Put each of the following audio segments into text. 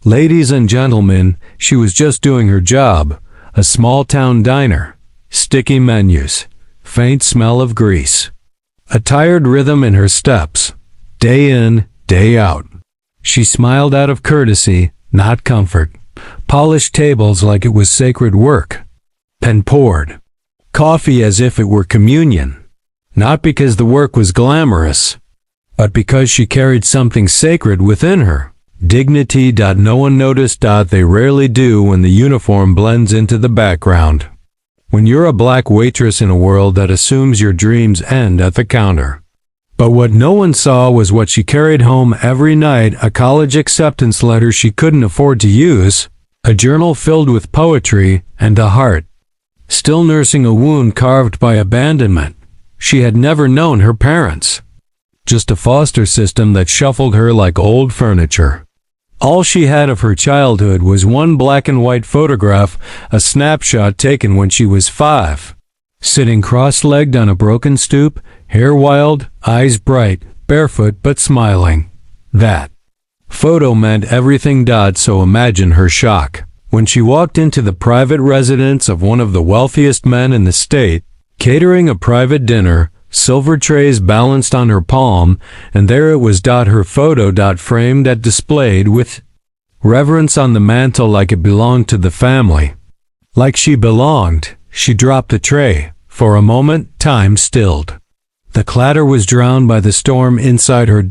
Ladies and gentlemen, she was just doing her job. A small-town diner. Sticky menus. Faint smell of grease. A tired rhythm in her steps. Day in, day out. She smiled out of courtesy, not comfort. Polished tables like it was sacred work. Pen poured. Coffee as if it were communion. Not because the work was glamorous, but because she carried something sacred within her. Dignity. No one noticed. They rarely do when the uniform blends into the background. When you're a black waitress in a world that assumes your dreams end at the counter. But what no one saw was what she carried home every night, a college acceptance letter she couldn't afford to use, a journal filled with poetry, and a heart still nursing a wound carved by abandonment. She had never known her parents. Just a foster system that shuffled her like old furniture. All she had of her childhood was one black and white photograph, a snapshot taken when she was 5. Sitting cross-legged on a broken stoop, hair wild, eyes bright, barefoot but smiling. That photo meant everything. So imagine her shock when she walked into the private residence of one of the wealthiest men in the state, catering a private dinner, silver trays balanced on her palm, and there it was. Her photo framed and displayed with reverence on the mantel like it belonged to the family. Like she belonged. She dropped the tray. For a moment, time stilled. The clatter was drowned by the storm inside her.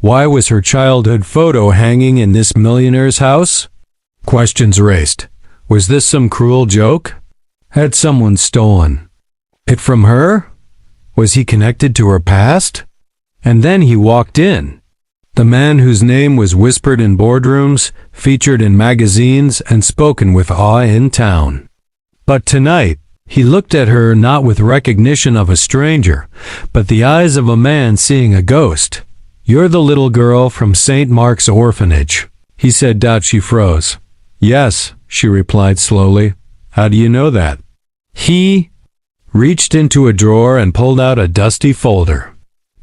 Why was her childhood photo hanging in this millionaire's house? Questions raced. Was this some cruel joke? Had someone stolen it from her? Was he connected to her past? And then he walked in. The man whose name was whispered in boardrooms, featured in magazines, and spoken with awe in town. But tonight, he looked at her not with recognition of a stranger, but the eyes of a man seeing a ghost. "You're the little girl from St. Mark's orphanage," he said. She froze. "Yes," she replied slowly. "How do you know that?" He reached into a drawer and pulled out a dusty folder.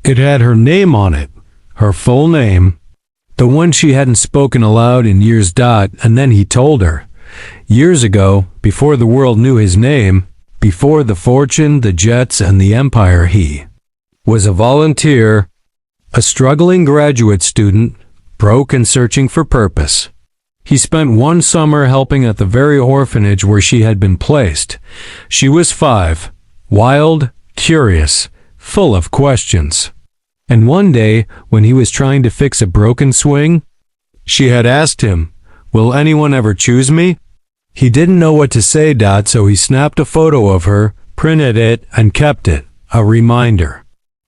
It had her name on it, her full name, the one she hadn't spoken aloud in years. And then he told her. Years ago, before the world knew his name, before the fortune, the jets, and the empire, he was a volunteer, a struggling graduate student, broke and searching for purpose. He spent one summer helping at the very orphanage where she had been placed. She was 5, wild, curious, full of questions. And one day, when he was trying to fix a broken swing, she had asked him, "Will anyone ever choose me?" He didn't know what to say. So he snapped a photo of her, printed it, and kept it, a reminder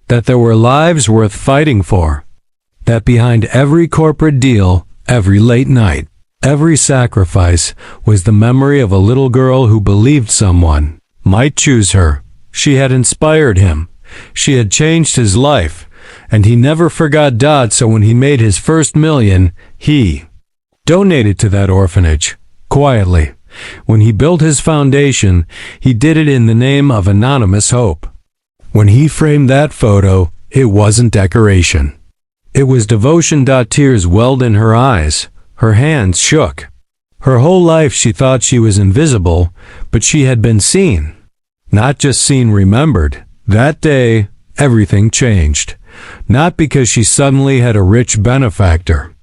that there were lives worth fighting for. That behind every corporate deal, every late night, every sacrifice was the memory of a little girl who believed someone might choose her. She had inspired him. She had changed his life, and he never forgot. So when he made his first million, he donated to that orphanage, quietly. When he built his foundation, he did it in the name of anonymous hope. When he framed that photo, it wasn't decoration. It was devotion. Tears welled in her eyes. Her hands shook. Her whole life she thought she was invisible, but she had been seen. Not just seen, remembered. That day, everything changed. Not because she suddenly had a rich benefactor,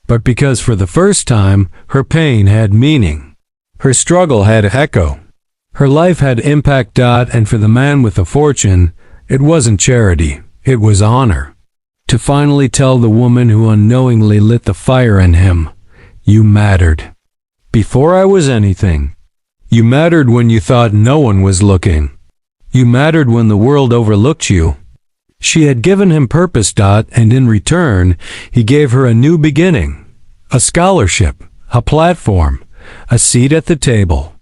but because for the first time, her pain had meaning. Her struggle had echo. Her life had impact. And for the man with a fortune, it wasn't charity, it was honor. To finally tell the woman who unknowingly lit the fire in him, "You mattered. Before I was anything. You mattered when you thought no one was looking. You mattered when the world overlooked you." She had given him purpose. And in return, he gave her a new beginning. A scholarship, a platform, a seat at the table.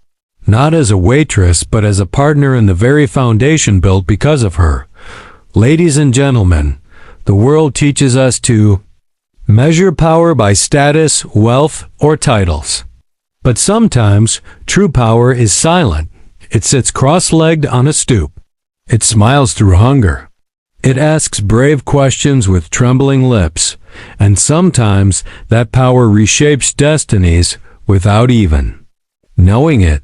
Not as a waitress, but as a partner in the very foundation built because of her. Ladies and gentlemen, the world teaches us to measure power by status, wealth, or titles. But sometimes, true power is silent. It sits cross-legged on a stoop. It smiles through hunger. It asks brave questions with trembling lips, and sometimes that power reshapes destinies without even knowing it.